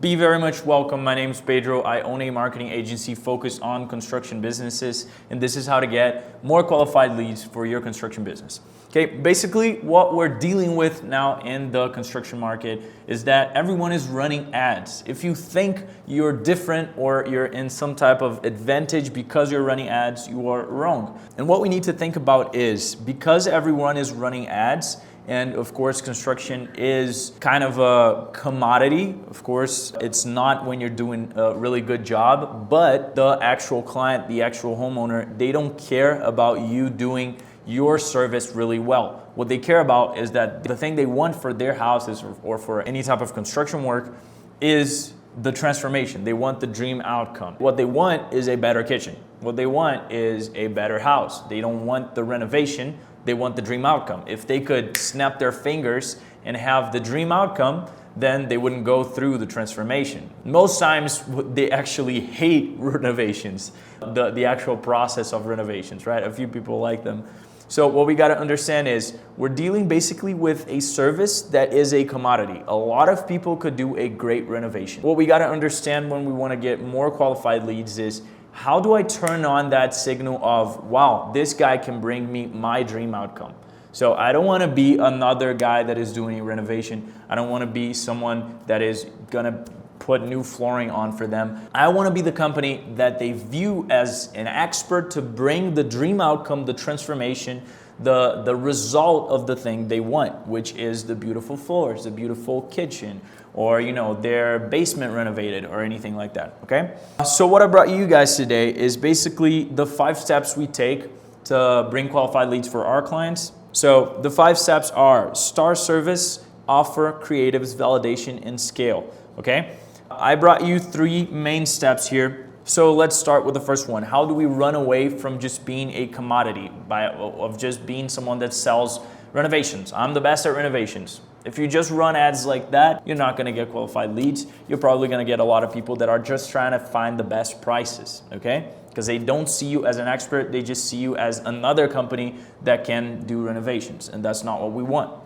Be very much welcome. My name is Pedro. I own a marketing agency focused on construction businesses, and this is how to get more qualified leads for your construction business. Okay, basically what we're dealing with now in the construction market is that everyone is running ads. If you think you're different or you're in some type of advantage because you're running ads, you are wrong. And what we need to think about is, because everyone is running ads, and of course, construction is kind of a commodity. Of course, it's not when you're doing a really good job, but the actual client, the actual homeowner, they don't care about you doing your service really well. What they care about is that the thing they want for their houses or for any type of construction work is the transformation. They want the dream outcome. What they want is a better kitchen. What they want is a better house. They don't want the renovation. They want the dream outcome. If they could snap their fingers and have the dream outcome, then they wouldn't go through the transformation. Most times they actually hate renovations, the actual process of renovations, right? A few people like them. So what we got to understand is we're dealing basically with a service that is a commodity. A lot of people could do a great renovation. What we got to understand when we want to get more qualified leads is, how do I turn on that signal of, wow, this guy can bring me my dream outcome? So I don't want to be another guy that is doing a renovation. I don't want to be someone that is going to put new flooring on for them. I want to be the company that they view as an expert to bring the dream outcome, the transformation, the result of the thing they want, which is the beautiful floors, the beautiful kitchen, or their basement renovated or anything like that, okay? So what I brought you guys today is basically the 5 steps we take to bring qualified leads for our clients. So the 5 steps are: star service, offer, creatives, validation, and scale, okay? I brought you 3 main steps here. So let's start with the first one. How do we run away from just being a commodity, of just being someone that sells renovations? I'm the best at renovations. If you just run ads like that, you're not going to get qualified leads. You're probably going to get a lot of people that are just trying to find the best prices, okay? Because they don't see you as an expert. They just see you as another company that can do renovations, and that's not what we want.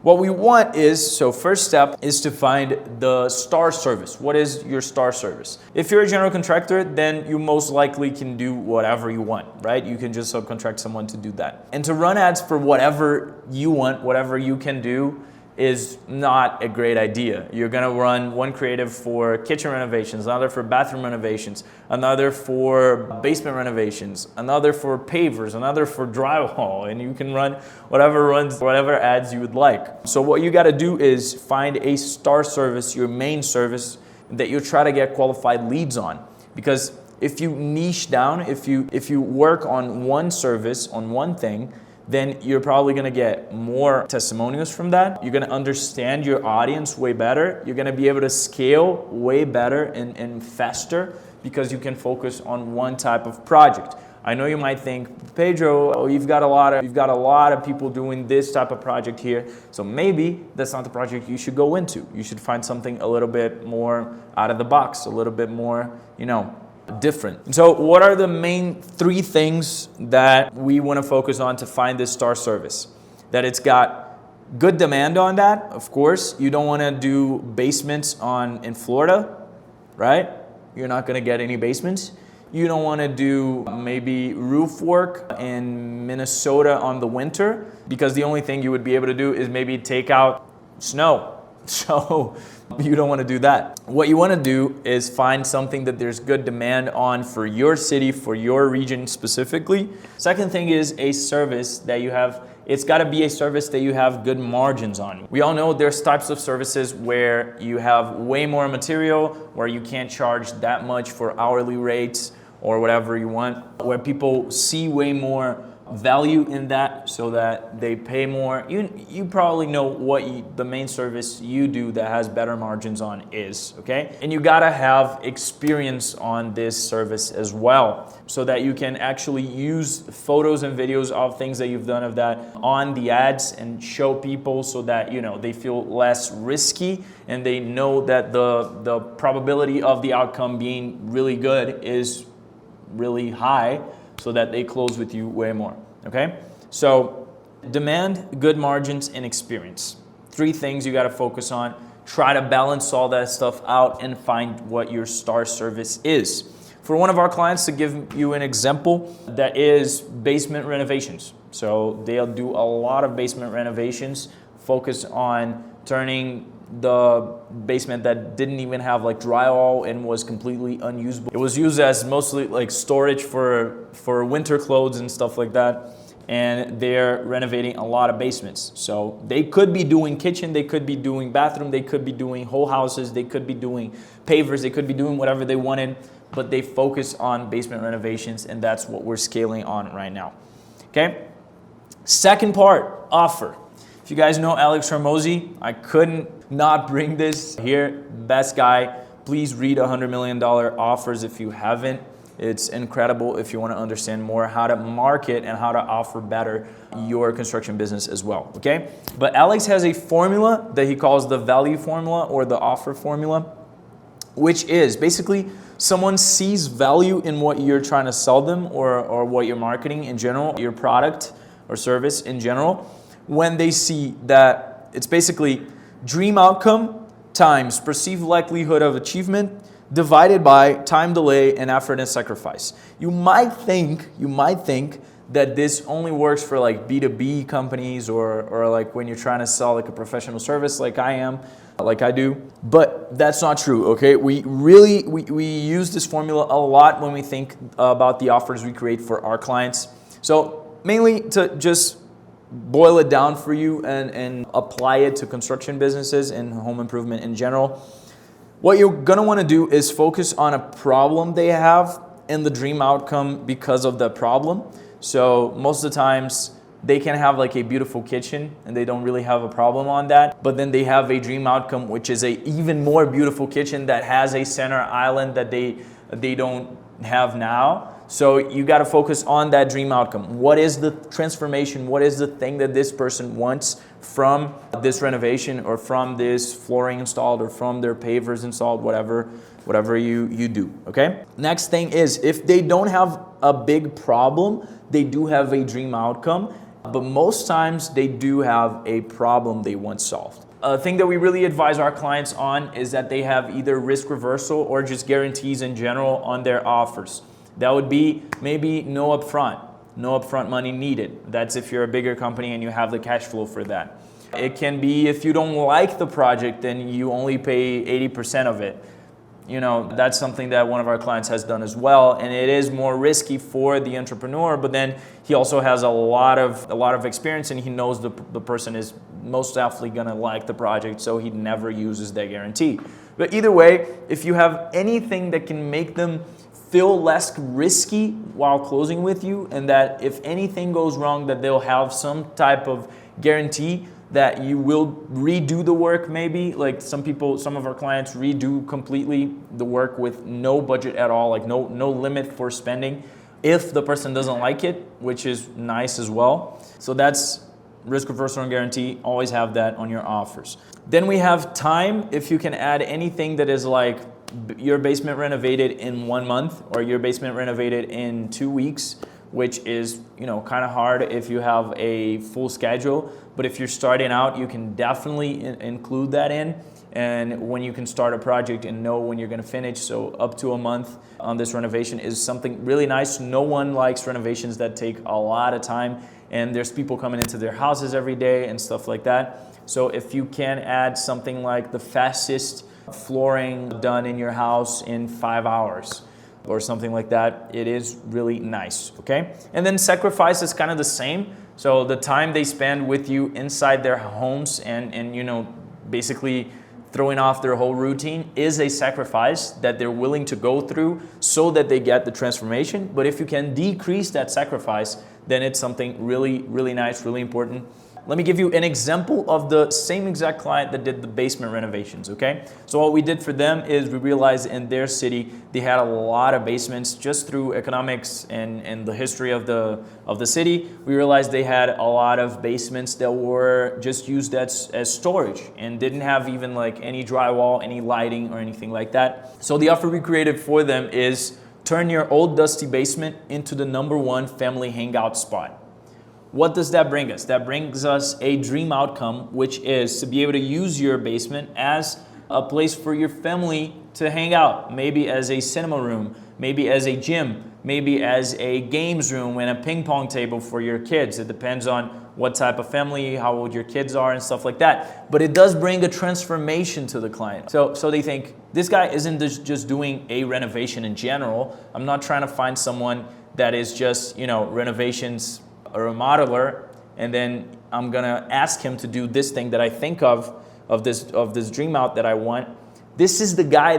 What we want is, so first step is to find the star service. What is your star service? If you're a general contractor, then you most likely can do whatever you want, right? You can just subcontract someone to do that. And to run ads for whatever you want, whatever you can do, is not a great idea. You're gonna run one creative for kitchen renovations, another for bathroom renovations, another for basement renovations, another for pavers, another for drywall, and you can run whatever ads you would like. So what you gotta do is find a star service, your main service, that you try to get qualified leads on. Because if you niche down, if you work on one service, on one thing, then you're probably gonna get more testimonials from that. You're gonna understand your audience way better. You're gonna be able to scale way better and faster because you can focus on one type of project. I know you might think, Pedro, you've got a lot of people doing this type of project here, so maybe that's not the project you should go into. You should find something a little bit more out of the box, a little bit more, different. So what are the main 3 things that we want to focus on to find this star service? That it's got good demand on that, of course. You don't want to do basements in Florida, right? You're not going to get any basements. You don't want to do maybe roof work in Minnesota on the winter, because the only thing you would be able to do is maybe take out snow. So you don't want to do that. What you want to do is find something that there's good demand on for your city, for your region specifically. Second thing is a service that you have. It's got to be a service that you have good margins on. We all know there's types of services where you have way more material, where you can't charge that much for hourly rates or whatever you want, where people see way more value in that so that they pay more. You probably know what the main service you do that has better margins on is, okay? And you gotta have experience on this service as well so that you can actually use photos and videos of things that you've done of that on the ads and show people so that they feel less risky and they know that the probability of the outcome being really good is really high, so that they close with you way more, okay? So demand, good margins, and experience. 3 things you gotta focus on try to balance all that stuff out and find what your star service is. For one of our clients, to give you an example, that is basement renovations. So they'll do a lot of basement renovations, focus on turning the basement that didn't even have like drywall and was completely unusable. It was used as mostly like storage for winter clothes and stuff like that. And they're renovating a lot of basements. So they could be doing kitchen, they could be doing bathroom, they could be doing whole houses, they could be doing pavers, they could be doing whatever they wanted, but they focus on basement renovations, and that's what we're scaling on right now. Okay? Second part, offer. If you guys know Alex Hormozi, I couldn't not bring this here. Best guy. Please read $100 million offers if you haven't. It's incredible if you want to understand more how to market and how to offer better your construction business as well, okay? But Alex has a formula that he calls the value formula or the offer formula, which is basically someone sees value in what you're trying to sell them or what you're marketing in general, your product or service in general, when they see that it's basically dream outcome times perceived likelihood of achievement divided by time delay and effort and sacrifice. You might think that this only works for like B2B companies or like when you're trying to sell like a professional service like I do, but that's not true, okay? We use this formula a lot when we think about the offers we create for our clients. So mainly to just boil it down for you and apply it to construction businesses and home improvement in general. What you're gonna wanna do is focus on a problem they have and the dream outcome because of the problem. So most of the times they can have like a beautiful kitchen and they don't really have a problem on that, but then they have a dream outcome, which is a even more beautiful kitchen that has a center island that they don't have now. So you got to focus on that dream outcome. What is the transformation? What is the thing that this person wants from this renovation or from this flooring installed or from their pavers installed, whatever you do, okay? Next thing is, if they don't have a big problem, they do have a dream outcome, but most times they do have a problem they want solved. A thing that we really advise our clients on is that they have either risk reversal or just guarantees in general on their offers. That would be maybe no upfront money needed. That's if you're a bigger company and you have the cash flow for that. It can be if you don't like the project, then you only pay 80% of it. You know, that's something that one of our clients has done as well, and it is more risky for the entrepreneur, but then he also has a lot of experience and he knows the person is most definitely gonna like the project, so he never uses that guarantee. But either way, if you have anything that can make them feel less risky while closing with you, and that if anything goes wrong that they'll have some type of guarantee that you will redo the work, maybe like some of our clients redo completely the work with no budget at all, like no limit for spending if the person doesn't like it, which is nice as well. So that's risk reversal and guarantee. Always have that on your offers. Then we have time. If you can add anything that is like your basement renovated in 1 month or your basement renovated in 2 weeks, which is, you know, kind of hard if you have a full schedule. But if you're starting out, you can definitely include that in. And when you can start a project and know when you're going to finish, so up to a month on this renovation is something really nice. No one likes renovations that take a lot of time, and there's people coming into their houses every day and stuff like that. So if you can add something like the fastest flooring done in your house in 5 hours or something like that, it is really nice, okay? And then sacrifice is kind of the same. So the time they spend with you inside their homes and you know, basically throwing off their whole routine is a sacrifice that they're willing to go through so that they get the transformation. But if you can decrease that sacrifice, then it's something really, really nice, really important. Let me give you an example of the same exact client that did the basement renovations, okay? So what we did for them is we realized in their city, they had a lot of basements just through economics and the history of the city. We realized they had a lot of basements that were just used as storage and didn't have even like any drywall, any lighting or anything like that. So the offer we created for them is turn your old dusty basement into the #1 family hangout spot. what does that bring us? That brings us a dream outcome, which is to be able to use your basement as a place for your family to hang out, maybe as a cinema room, maybe as a gym, maybe as a games room and a ping pong table for your kids. It depends on what type of family, how old your kids are and stuff like that. But it does bring a transformation to the client. So they think, this guy isn't just doing a renovation in general. I'm not trying to find someone that is just, renovations, a remodeler, and then I'm gonna ask him to do this thing that I think of this dream out that I want. This is the guy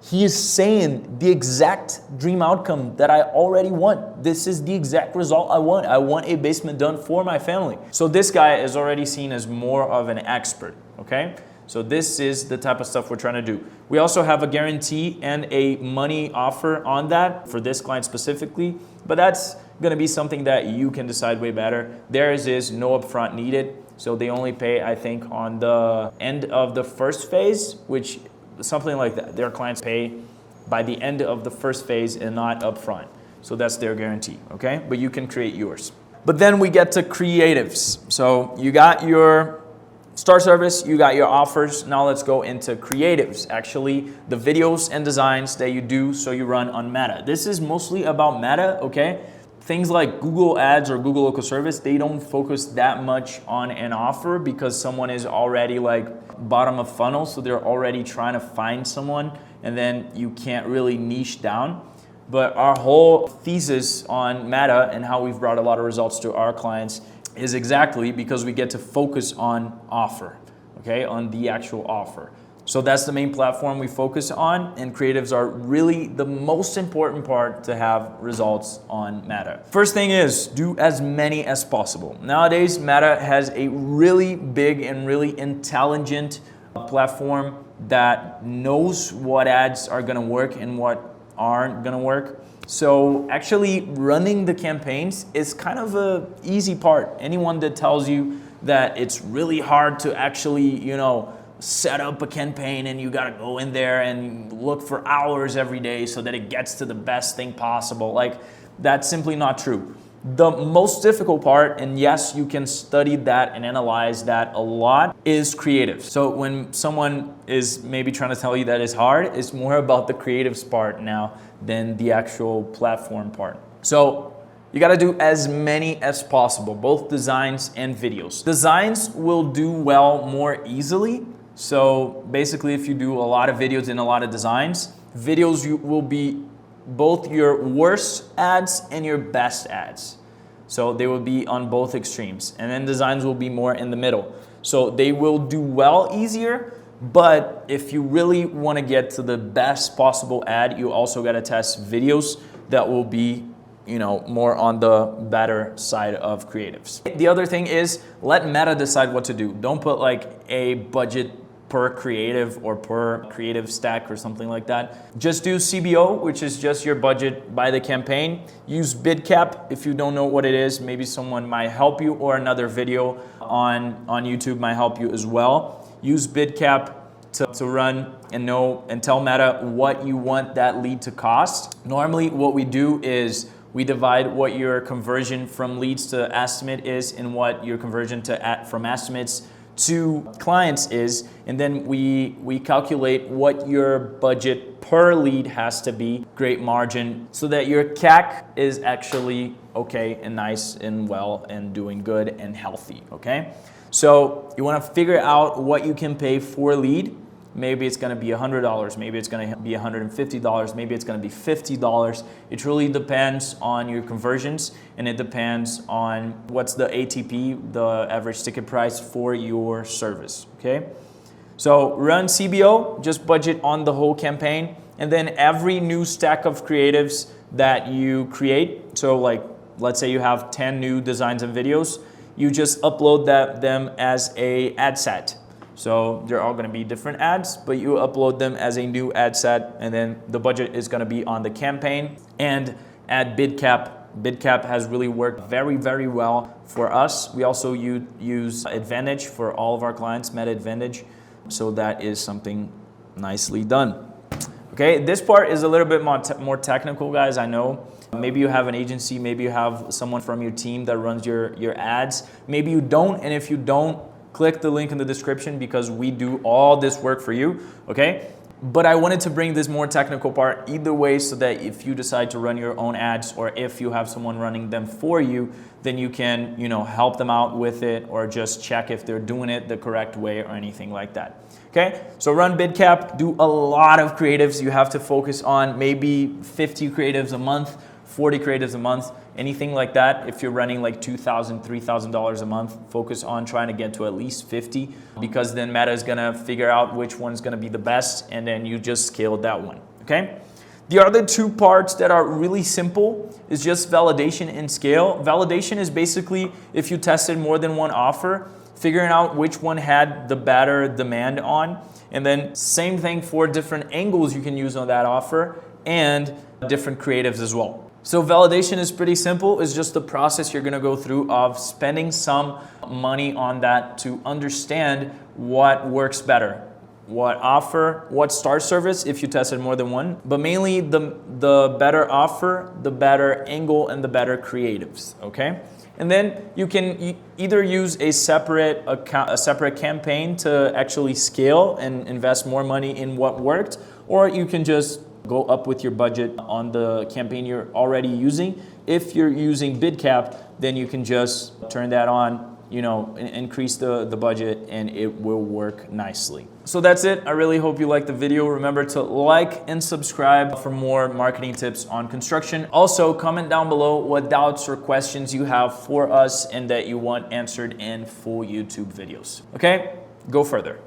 he is saying the exact dream outcome that I already want. This is the exact result I want. I want a basement done for my family. So this guy is already seen as more of an expert, okay? So this is the type of stuff we're trying to do. We also have a guarantee and a money offer on that for this client specifically, but that's gonna be something that you can decide way better. Theirs is no upfront needed. So they only pay, I think, on the end of the first phase, which something like that. Their clients pay by the end of the first phase and not upfront. So that's their guarantee, okay? But you can create yours. But then we get to creatives. So you got your start service, you got your offers. Now let's go into creatives. Actually, the videos and designs that you do so you run on Meta. This is mostly about Meta, okay? Things like Google Ads or Google Local Service, they don't focus that much on an offer because someone is already like bottom of funnel, so they're already trying to find someone, and then you can't really niche down. But our whole thesis on Meta and how we've brought a lot of results to our clients is exactly because we get to focus on offer, okay, on the actual offer. So that's the main platform we focus on, and creatives are really the most important part to have results on Meta. First thing is, do as many as possible. Nowadays, Meta has a really big and really intelligent platform that knows what ads are gonna work and what aren't gonna work. So actually running the campaigns is kind of an easy part. Anyone that tells you that it's really hard to actually, set up a campaign and you gotta go in there and look for hours every day so that it gets to the best thing possible. Like, that's simply not true. The most difficult part, and yes, you can study that and analyze that a lot, is creative. So when someone is maybe trying to tell you that it's hard, it's more about the creatives part now than the actual platform part. So you gotta do as many as possible, both designs and videos. Designs will do well more easily. So basically, if you do a lot of videos and a lot of designs, videos will be both your worst ads and your best ads. So they will be on both extremes. And then designs will be more in the middle. So they will do well easier, but if you really want to get to the best possible ad, you also got to test videos that will be more on the better side of creatives. The other thing is, let Meta decide what to do. Don't put like a budget per creative or per creative stack or something like that. Just do CBO, which is just your budget by the campaign. Use bid cap if you don't know what it is. Maybe someone might help you, or another video on YouTube might help you as well. Use bid cap to run and know and tell Meta what you want that lead to cost. Normally what we do is we divide what your conversion from leads to estimate is and what your conversion from estimates to clients is, and then we calculate what your budget per lead has to be, great margin, so that your CAC is actually okay and nice and well and doing good and healthy, okay? So you want to figure out what you can pay for lead. Maybe it's going to be $100, maybe it's going to be $150, maybe it's going to be $50. It really depends on your conversions, and it depends on what's the ATP, the average ticket price for your service, okay? So run CBO, just budget on the whole campaign, and then every new stack of creatives that you create, so like let's say you have 10 new designs and videos, you just upload them as a ad set. So they're all going to be different ads, but you upload them as a new ad set, and then the budget is going to be on the campaign. And add bid cap. Bid cap has really worked very, very well for us. We also use Advantage for all of our clients, Meta Advantage. So that is something nicely done. Okay, this part is a little bit more technical, guys, I know. Maybe you have an agency, maybe you have someone from your team that runs your ads. Maybe you don't, and if you don't, click the link in the description because we do all this work for you, okay? But I wanted to bring this more technical part either way so that if you decide to run your own ads or if you have someone running them for you, then you can, help them out with it or just check if they're doing it the correct way or anything like that. Okay, so run bid cap, do a lot of creatives. You have to focus on maybe 50 creatives a month, 40 creatives a month, anything like that. If you're running like $2,000, $3,000 a month, focus on trying to get to at least 50 because then Meta is gonna figure out which one's gonna be the best and then you just scale that one, okay? The other two parts that are really simple is just validation and scale. Validation is basically if you tested more than one offer, figuring out which one had the better demand on, and then same thing for different angles you can use on that offer and different creatives as well. So validation is pretty simple. It's just the process you're gonna go through of spending some money on that to understand what works better. What offer, what start service if you tested more than one, but mainly the better offer, the better angle, and the better creatives, okay? And then you can either use a separate campaign to actually scale and invest more money in what worked, or you can just go up with your budget on the campaign you're already using. If you're using bid cap, then you can just turn that on, increase the budget and it will work nicely. So that's it. I really hope you liked the video. Remember to like and subscribe for more marketing tips on construction. Also, comment down below what doubts or questions you have for us and that you want answered in full YouTube videos. Okay, go further.